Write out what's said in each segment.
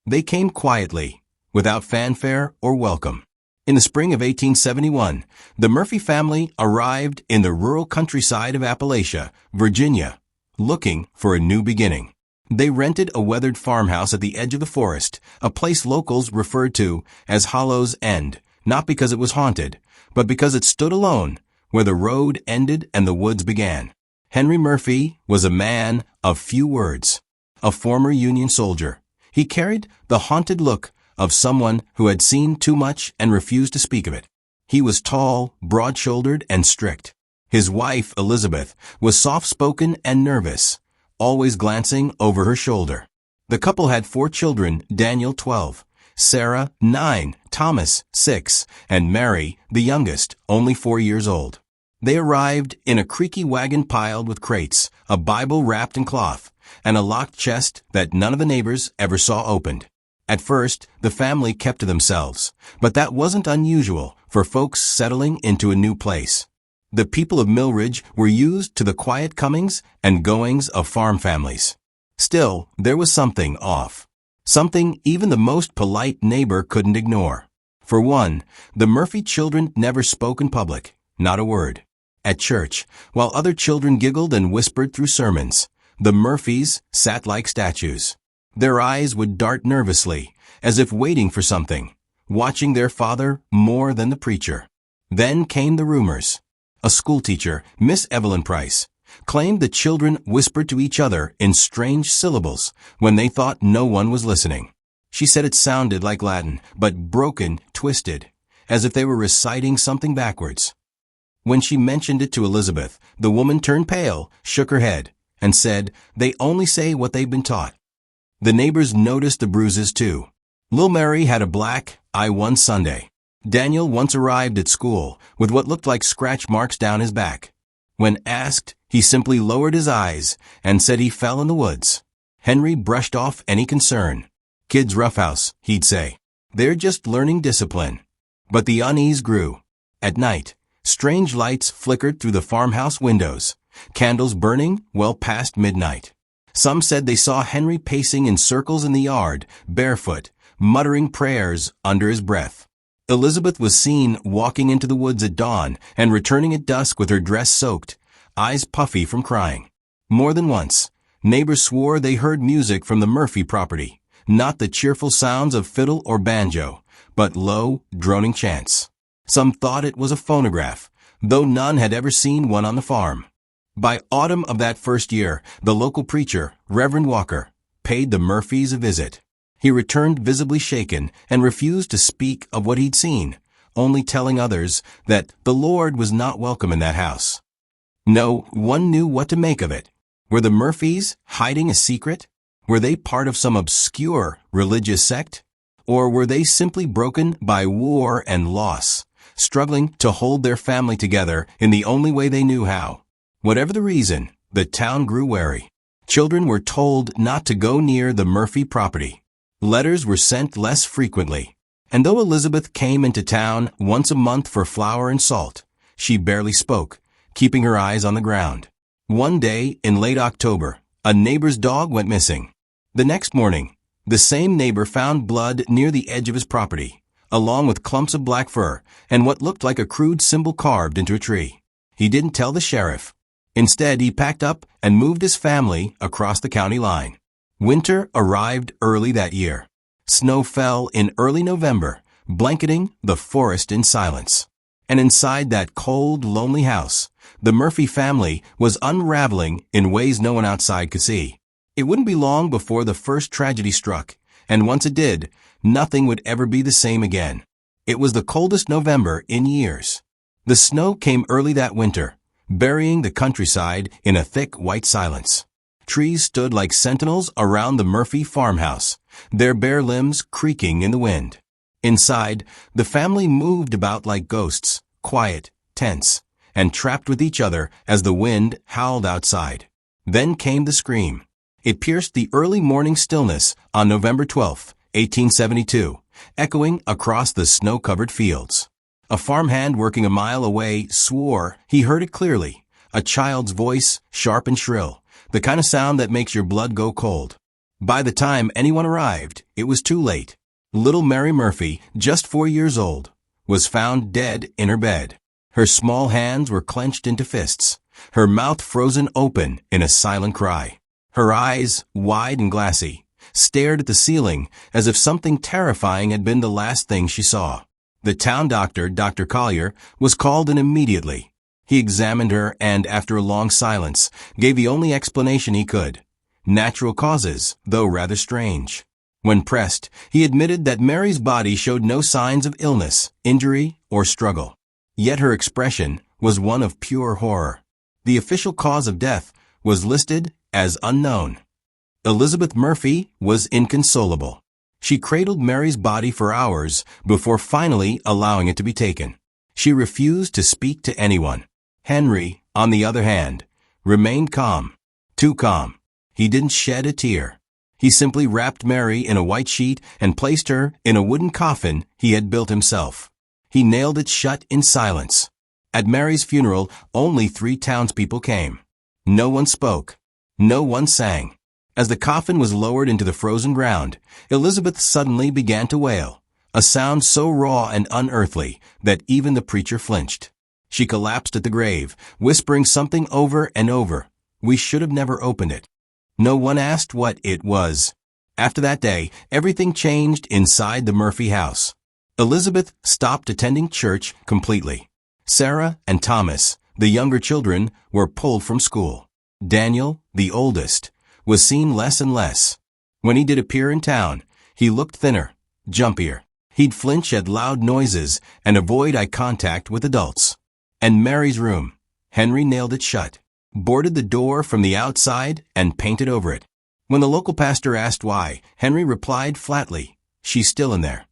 They came quietly, without fanfare or welcome. In the spring of 1871, the Murphy family arrived in the rural countryside of Appalachia, Virginia, looking for a new beginning. They rented a weathered farmhouse at the edge of the forest, a place locals referred to as Hollow's End, not because it was haunted, but because it stood alone, where the road ended and the woods began. Henry Murphy was a man of few words, a former Union soldier. He carried the haunted look of someone who had seen too much and refused to speak of it. He was tall, broad-shouldered, and strict. His wife, Elizabeth, was soft-spoken and nervous, always glancing over her shoulder. The couple had 4 children, Daniel 12, Sarah 9, Thomas 6, and Mary, the youngest, only 4 years old. They arrived in a creaky wagon piled with crates, a Bible wrapped in cloth, and a locked chest that none of the neighbors ever saw opened. At first, the family kept to themselves, but that wasn't unusual for folks settling into a new place. The people of Millridge were used to the quiet comings and goings of farm families. Still, there was something off. Something even the most polite neighbor couldn't ignore. For one, the Murphy children never spoke in public, not a word. At church, while other children giggled and whispered through sermons, the Murphys sat like statues. Their eyes would dart nervously, as if waiting for something, watching their father more than the preacher. Then came the rumors. A schoolteacher, Miss Evelyn Price, claimed the children whispered to each other in strange syllables when they thought no one was listening. She said it sounded like Latin, but broken, twisted, as if they were reciting something backwards. When she mentioned it to Elizabeth, the woman turned pale, shook her head, and said, "They only say what they've been taught." The neighbors noticed the bruises too. Lil Mary had a black eye one Sunday. Daniel once arrived at school with what looked like scratch marks down his back. When asked, he simply lowered his eyes and said he fell in the woods. Henry brushed off any concern. "Kids roughhouse," he'd say. "They're just learning discipline." But the unease grew. At night, strange lights flickered through the farmhouse windows, candles burning well past midnight. Some said they saw Henry pacing in circles in the yard, barefoot, muttering prayers under his breath. Elizabeth was seen walking into the woods at dawn and returning at dusk with her dress soaked, eyes puffy from crying. More than once, neighbors swore they heard music from the Murphy property, not the cheerful sounds of fiddle or banjo, but low, droning chants. Some thought it was a phonograph, though none had ever seen one on the farm. By autumn of that first year, the local preacher, Reverend Walker, paid the Murphys a visit. He returned visibly shaken and refused to speak of what he'd seen, only telling others that the Lord was not welcome in that house. No one knew what to make of it. Were the Murphys hiding a secret? Were they part of some obscure religious sect? Or were they simply broken by war and loss, struggling to hold their family together in the only way they knew how? Whatever the reason, the town grew wary. Children were told not to go near the Murphy property. Letters were sent less frequently. And though Elizabeth came into town once a month for flour and salt, she barely spoke, keeping her eyes on the ground. One day in late October, a neighbor's dog went missing. The next morning, the same neighbor found blood near the edge of his property, along with clumps of black fur and what looked like a crude symbol carved into a tree. He didn't tell the sheriff. Instead, he packed up and moved his family across the county line. Winter arrived early that year. Snow fell in early November, blanketing the forest in silence. And inside that cold, lonely house, the Murphy family was unraveling in ways no one outside could see. It wouldn't be long before the first tragedy struck, and once it did, nothing would ever be the same again. It was the coldest November in years. The snow came early that winter, burying the countryside in a thick white silence. Trees stood like sentinels around the Murphy farmhouse, their bare limbs creaking in the wind. Inside, the family moved about like ghosts, quiet, tense, and trapped with each other as the wind howled outside. Then came the scream. It pierced the early morning stillness on November 12, 1872, echoing across the snow-covered fields. A farmhand working a mile away swore he heard it clearly, a child's voice, sharp and shrill, the kind of sound that makes your blood go cold. By the time anyone arrived, it was too late. Little Mary Murphy, just 4 years old, was found dead in her bed. Her small hands were clenched into fists, her mouth frozen open in a silent cry. Her eyes, wide and glassy, stared at the ceiling as if something terrifying had been the last thing she saw. The town doctor, Dr. Collier, was called in immediately. He examined her and, after a long silence, gave the only explanation he could. Natural causes, though rather strange. When pressed, he admitted that Mary's body showed no signs of illness, injury, or struggle. Yet her expression was one of pure horror. The official cause of death was listed as unknown. Elizabeth Murphy was inconsolable. She cradled Mary's body for hours before finally allowing it to be taken. She refused to speak to anyone. Henry, on the other hand, remained calm. Too calm. He didn't shed a tear. He simply wrapped Mary in a white sheet and placed her in a wooden coffin he had built himself. He nailed it shut in silence. At Mary's funeral, only 3 townspeople came. No one spoke. No one sang. As the coffin was lowered into the frozen ground, Elizabeth suddenly began to wail, a sound so raw and unearthly that even the preacher flinched. She collapsed at the grave, whispering something over and over. We should have never opened it. No one asked what it was. After that day, everything changed inside the Murphy house. Elizabeth stopped attending church completely. Sarah and Thomas, the younger children, were pulled from school. Daniel, the oldest, was seen less and less. When he did appear in town, he looked thinner, jumpier. He'd flinch at loud noises and avoid eye contact with adults. And Mary's room, Henry nailed it shut, boarded the door from the outside, and painted over it. When the local pastor asked why, Henry replied flatly, "She's still in there."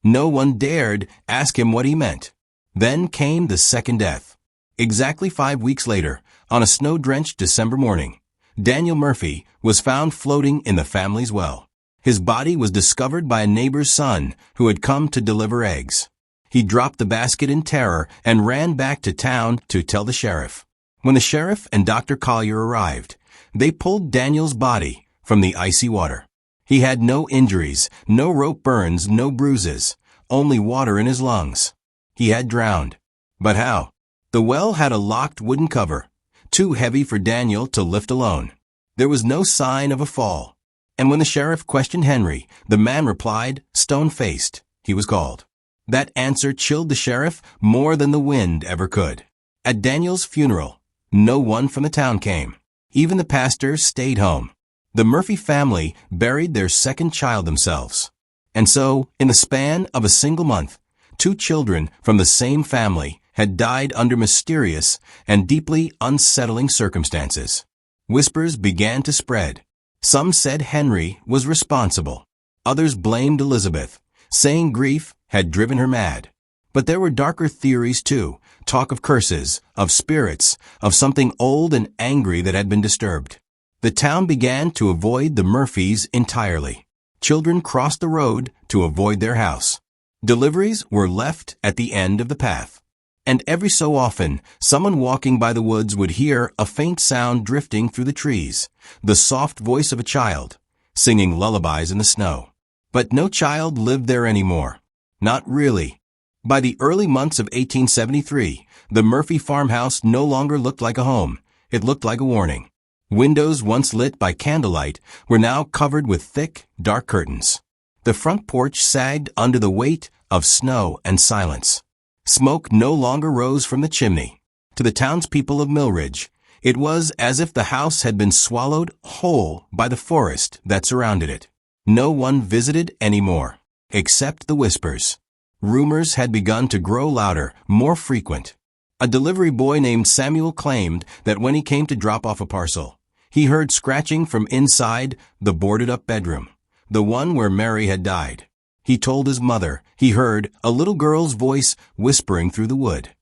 No one dared ask him what he meant. Then came the second death. Exactly 5 weeks later, on a snow-drenched December morning, Daniel Murphy was found floating in the family's well. His body was discovered by a neighbor's son who had come to deliver eggs. He dropped the basket in terror and ran back to town to tell the sheriff. When the sheriff and Dr. Collier arrived, they pulled Daniel's body from the icy water. He had no injuries, no rope burns, no bruises, only water in his lungs. He had drowned. But how? The well had a locked wooden cover, too heavy for Daniel to lift alone. There was no sign of a fall. And when the sheriff questioned Henry, the man replied, stone-faced. He was called. That answer chilled the sheriff more than the wind ever could. At Daniel's funeral, no one from the town came. Even the pastor stayed home. The Murphy family buried their second child themselves. And so, in the span of a single month, 2 children from the same family had died under mysterious and deeply unsettling circumstances. Whispers began to spread. Some said Henry was responsible. Others blamed Elizabeth, saying grief had driven her mad. But there were darker theories too, talk of curses, of spirits, of something old and angry that had been disturbed. The town began to avoid the Murphys entirely. Children crossed the road to avoid their house. Deliveries were left at the end of the path. And every so often, someone walking by the woods would hear a faint sound drifting through the trees, the soft voice of a child, singing lullabies in the snow. But no child lived there anymore. Not really. By the early months of 1873, the Murphy farmhouse no longer looked like a home. It looked like a warning. Windows once lit by candlelight were now covered with thick, dark curtains. The front porch sagged under the weight of snow and silence. Smoke no longer rose from the chimney. To the townspeople of Millridge, it was as if the house had been swallowed whole by the forest that surrounded it. No one visited anymore, except the whispers. Rumors had begun to grow louder, more frequent. A delivery boy named Samuel claimed that when he came to drop off a parcel, he heard scratching from inside the boarded-up bedroom, the one where Mary had died. He told his mother he heard a little girl's voice whispering through the wood.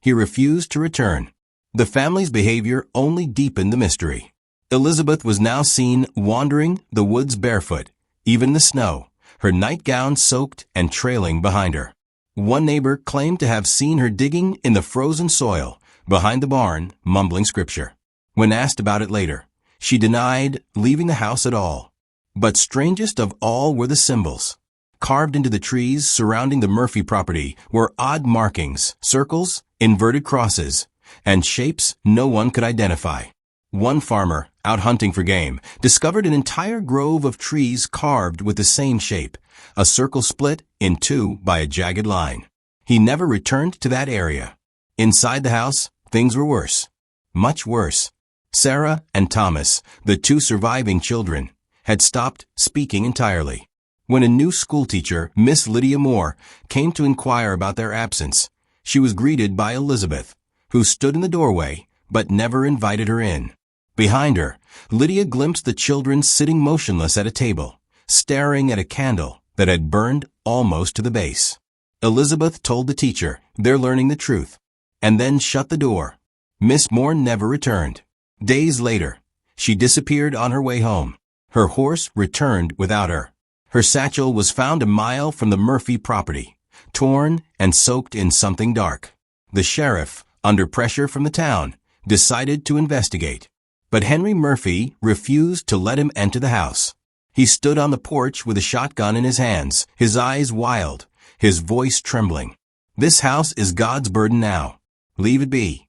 He refused to return. The family's behavior only deepened the mystery. Elizabeth was now seen wandering the woods barefoot, even in the snow, her nightgown soaked and trailing behind her. One neighbor claimed to have seen her digging in the frozen soil behind the barn, mumbling scripture. When asked about it later, she denied leaving the house at all. But strangest of all were the symbols. Carved into the trees surrounding the Murphy property were odd markings, circles, inverted crosses, and shapes no one could identify. One farmer, out hunting for game, discovered an entire grove of trees carved with the same shape, a circle split in two by a jagged line. He never returned to that area. Inside the house, things were worse. Much worse. Sarah and Thomas, the two surviving children, had stopped speaking entirely. When a new schoolteacher, Miss Lydia Moore, came to inquire about their absence, she was greeted by Elizabeth, who stood in the doorway but never invited her in. Behind her, Lydia glimpsed the children sitting motionless at a table, staring at a candle that had burned almost to the base. Elizabeth told the teacher they're learning the truth, and then shut the door. Miss Moore never returned. Days later, she disappeared on her way home. Her horse returned without her. Her satchel was found a mile from the Murphy property, torn and soaked in something dark. The sheriff, under pressure from the town, decided to investigate. But Henry Murphy refused to let him enter the house. He stood on the porch with a shotgun in his hands, his eyes wild, his voice trembling. "This house is God's burden now. Leave it be."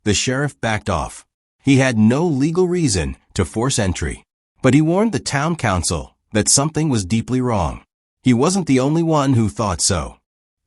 The sheriff backed off. He had no legal reason to force entry, but he warned the town council that something was deeply wrong. He wasn't the only one who thought so.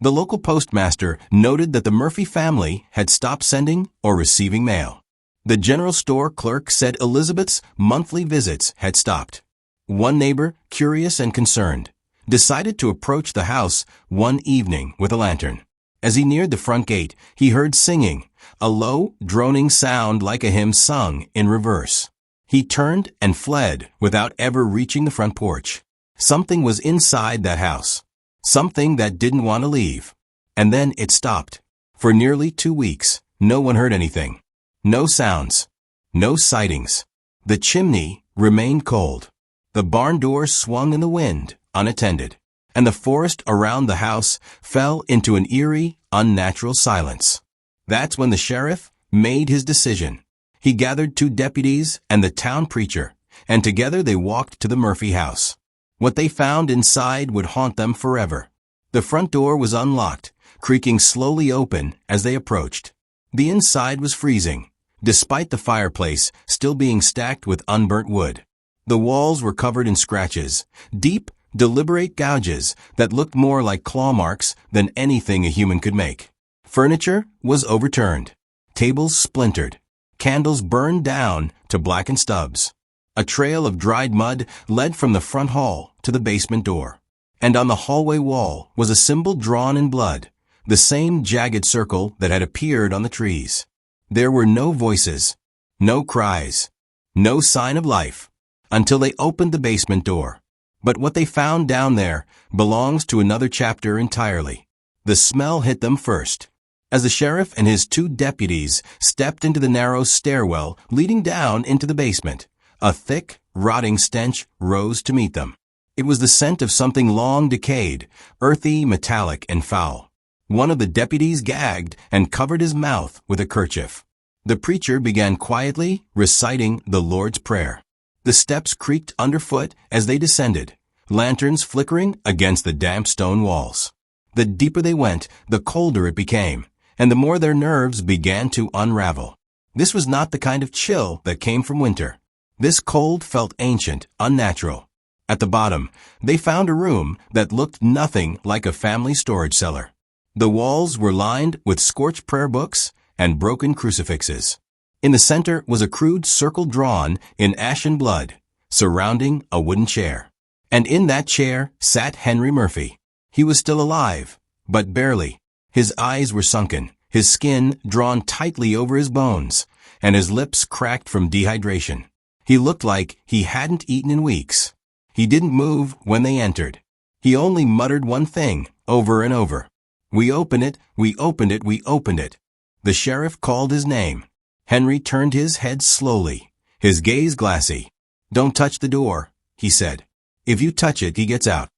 The local postmaster noted that the Murphy family had stopped sending or receiving mail. The general store clerk said Elizabeth's monthly visits had stopped. One neighbor, curious and concerned, decided to approach the house one evening with a lantern. As he neared the front gate, he heard singing, a low, droning sound like a hymn sung in reverse. He turned and fled without ever reaching the front porch. Something was inside that house. Something that didn't want to leave. And then it stopped. For nearly 2 weeks, no one heard anything. No sounds. No sightings. The chimney remained cold. The barn door swung in the wind, unattended. And the forest around the house fell into an eerie, unnatural silence. That's when the sheriff made his decision. He gathered 2 deputies and the town preacher, and together they walked to the Murphy house. What they found inside would haunt them forever. The front door was unlocked, creaking slowly open as they approached. The inside was freezing, despite the fireplace still being stacked with unburnt wood. The walls were covered in scratches, deep, deliberate gouges that looked more like claw marks than anything a human could make. Furniture was overturned. Tables splintered. Candles burned down to blackened stubs. A trail of dried mud led from the front hall to the basement door. And on the hallway wall was a symbol drawn in blood, the same jagged circle that had appeared on the trees. There were no voices, no cries, no sign of life, until they opened the basement door. But what they found down there belongs to another chapter entirely. The smell hit them first. As the sheriff and his 2 deputies stepped into the narrow stairwell leading down into the basement, a thick, rotting stench rose to meet them. It was the scent of something long decayed, earthy, metallic, and foul. One of the deputies gagged and covered his mouth with a kerchief. The preacher began quietly reciting the Lord's Prayer. The steps creaked underfoot as they descended, lanterns flickering against the damp stone walls. The deeper they went, the colder it became, and the more their nerves began to unravel. This was not the kind of chill that came from winter. This cold felt ancient, unnatural. At the bottom, they found a room that looked nothing like a family storage cellar. The walls were lined with scorched prayer books and broken crucifixes. In the center was a crude circle drawn in ashen blood, surrounding a wooden chair. And in that chair sat Henry Murphy. He was still alive, but barely. His eyes were sunken, his skin drawn tightly over his bones, and his lips cracked from dehydration. He looked like he hadn't eaten in weeks. He didn't move when they entered. He only muttered one thing over and over. "We open it, we opened it, we opened it." The sheriff called his name. Henry turned his head slowly, his gaze glassy. "Don't touch the door," he said. "If you touch it, he gets out."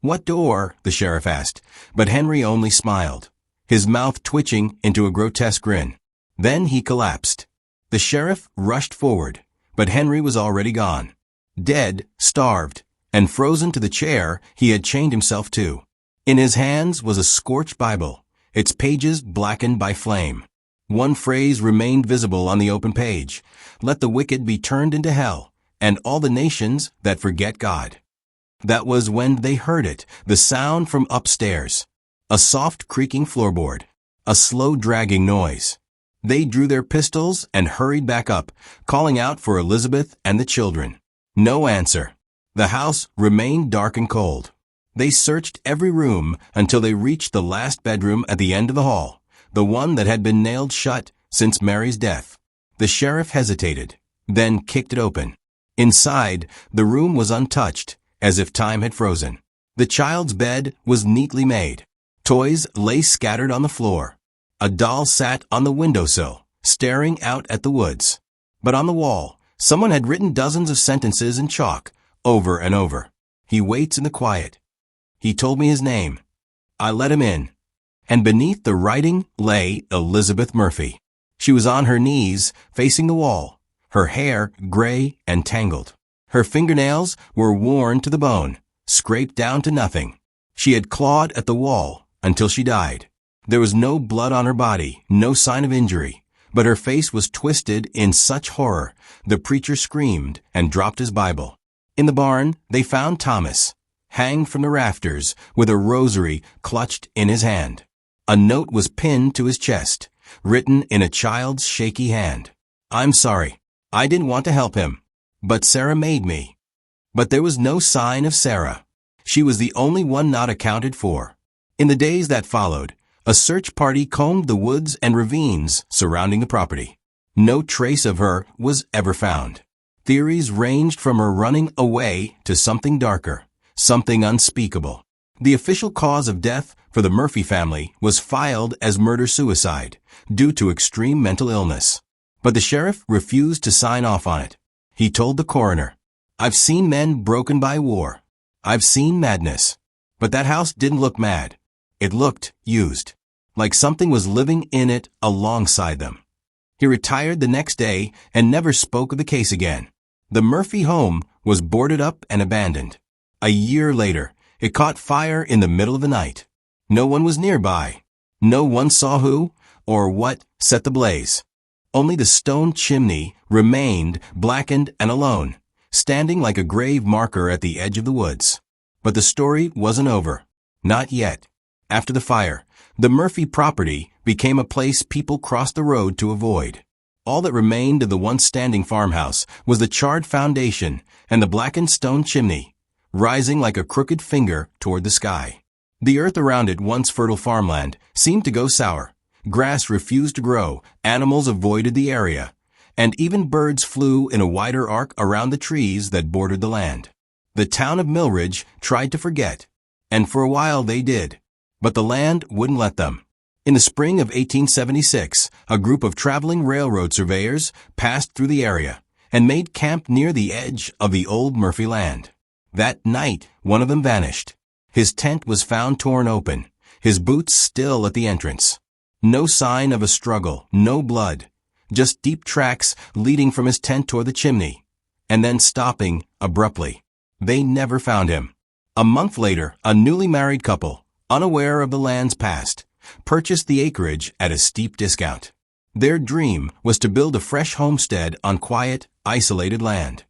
"What door?" the sheriff asked, but Henry only smiled, his mouth twitching into a grotesque grin. Then he collapsed. The sheriff rushed forward, but Henry was already gone. Dead, starved, and frozen to the chair he had chained himself to. In his hands was a scorched Bible, its pages blackened by flame. One phrase remained visible on the open page: "Let the wicked be turned into hell, and all the nations that forget God." That was when they heard it, the sound from upstairs. A soft creaking floorboard. A slow dragging noise. They drew their pistols and hurried back up, calling out for Elizabeth and the children. No answer. The house remained dark and cold. They searched every room until they reached the last bedroom at the end of the hall, the one that had been nailed shut since Mary's death. The sheriff hesitated, then kicked it open. Inside, the room was untouched, as if time had frozen. The child's bed was neatly made. Toys lay scattered on the floor. A doll sat on the windowsill, staring out at the woods. But on the wall, someone had written dozens of sentences in chalk, over and over. "He waits in the quiet. He told me his name. I let him in." And beneath the writing lay Elizabeth Murphy. She was on her knees, facing the wall, her hair gray and tangled. Her fingernails were worn to the bone, scraped down to nothing. She had clawed at the wall until she died. There was no blood on her body, no sign of injury, but her face was twisted in such horror, the preacher screamed and dropped his Bible. In the barn, they found Thomas, hanged from the rafters, with a rosary clutched in his hand. A note was pinned to his chest, written in a child's shaky hand. "I'm sorry. I didn't want to help him, but Sarah made me." But there was no sign of Sarah. She was the only one not accounted for. In the days that followed, a search party combed the woods and ravines surrounding the property. No trace of her was ever found. Theories ranged from her running away to something darker, something unspeakable. The official cause of death for the Murphy family was filed as murder-suicide due to extreme mental illness. But the sheriff refused to sign off on it. He told the coroner, "I've seen men broken by war. I've seen madness. But that house didn't look mad. It looked used, like something was living in it alongside them." He retired the next day and never spoke of the case again. The Murphy home was boarded up and abandoned. A year later, it caught fire in the middle of the night. No one was nearby. No one saw who or what set the blaze. Only the stone chimney remained blackened and alone, standing like a grave marker at the edge of the woods. But the story wasn't over. Not yet. After the fire, the Murphy property became a place people crossed the road to avoid. All that remained of the once standing farmhouse was the charred foundation and the blackened stone chimney, rising like a crooked finger toward the sky. The earth around it, once fertile farmland, seemed to go sour. Grass refused to grow, animals avoided the area, and even birds flew in a wider arc around the trees that bordered the land. The town of Millridge tried to forget, and for a while they did. But the land wouldn't let them. In the spring of 1876, a group of traveling railroad surveyors passed through the area and made camp near the edge of the old Murphy land. That night, one of them vanished. His tent was found torn open, his boots still at the entrance. No sign of a struggle, no blood, just deep tracks leading from his tent toward the chimney, and then stopping abruptly. They never found him. A month later, a newly married couple, unaware of the land's past, purchased the acreage at a steep discount. Their dream was to build a fresh homestead on quiet, isolated land.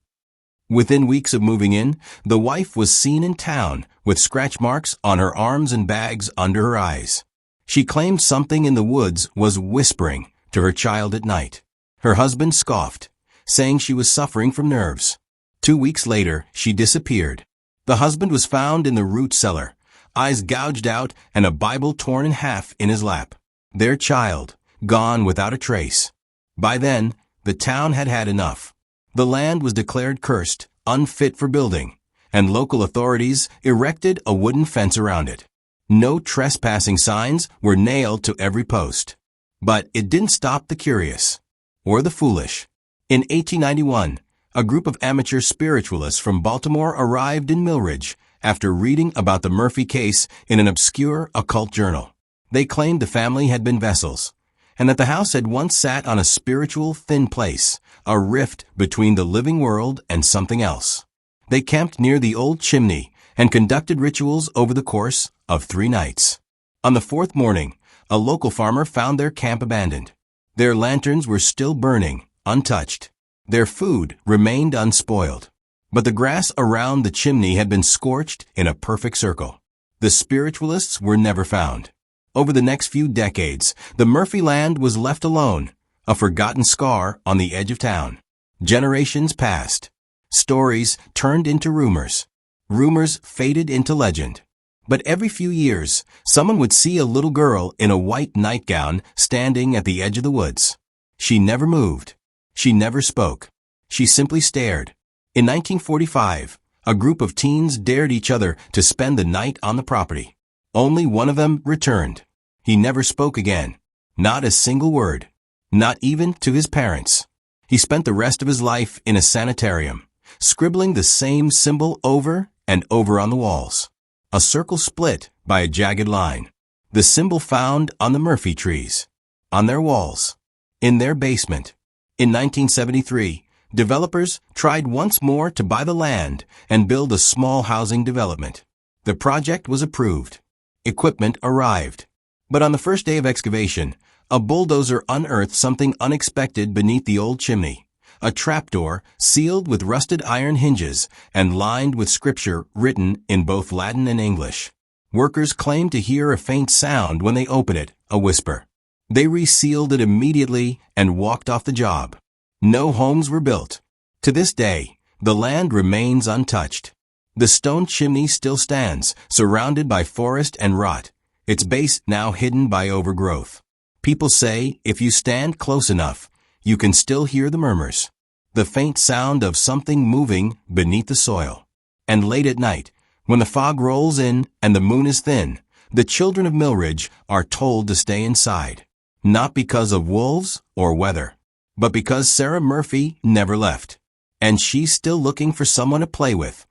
Within weeks of moving in, the wife was seen in town with scratch marks on her arms and bags under her eyes. She claimed something in the woods was whispering to her child at night. Her husband scoffed, saying she was suffering from nerves. 2 weeks later, she disappeared. The husband was found in the root cellar, eyes gouged out and a Bible torn in half in his lap. Their child, gone without a trace. By then, the town had had enough. The land was declared cursed, unfit for building, and local authorities erected a wooden fence around it. No trespassing signs were nailed to every post. But it didn't stop the curious, or the foolish. In 1891, a group of amateur spiritualists from Baltimore arrived in Millridge after reading about the Murphy case in an obscure occult journal. They claimed the family had been vessels, and that the house had once sat on a spiritual thin place, a rift between the living world and something else. They camped near the old chimney and conducted rituals over the course of 3 nights. On the 4th morning, a local farmer found their camp abandoned. Their lanterns were still burning, untouched. Their food remained unspoiled. But the grass around the chimney had been scorched in a perfect circle. The spiritualists were never found. Over the next few decades, the Murphy land was left alone, a forgotten scar on the edge of town. Generations passed. Stories turned into rumors. Rumors faded into legend. But every few years, someone would see a little girl in a white nightgown standing at the edge of the woods. She never moved. She never spoke. She simply stared. In 1945, a group of teens dared each other to spend the night on the property. Only one of them returned. He never spoke again. Not a single word. Not even to his parents. He spent the rest of his life in a sanitarium, scribbling the same symbol over and over on the walls. A circle split by a jagged line. The symbol found on the Murphy trees. On their walls. In their basement. In 1973, developers tried once more to buy the land and build a small housing development. The project was approved. Equipment arrived. But on the first day of excavation, a bulldozer unearthed something unexpected beneath the old chimney. A trapdoor sealed with rusted iron hinges and lined with scripture written in both Latin and English. Workers claimed to hear a faint sound when they opened it, a whisper. They resealed it immediately and walked off the job. No homes were built. To this day, the land remains untouched. The stone chimney still stands, surrounded by forest and rot, its base now hidden by overgrowth. People say if you stand close enough, you can still hear the murmurs, the faint sound of something moving beneath the soil. And late at night, when the fog rolls in and the moon is thin, the children of Millridge are told to stay inside, not because of wolves or weather, but because Sarah Murphy never left, and she's still looking for someone to play with,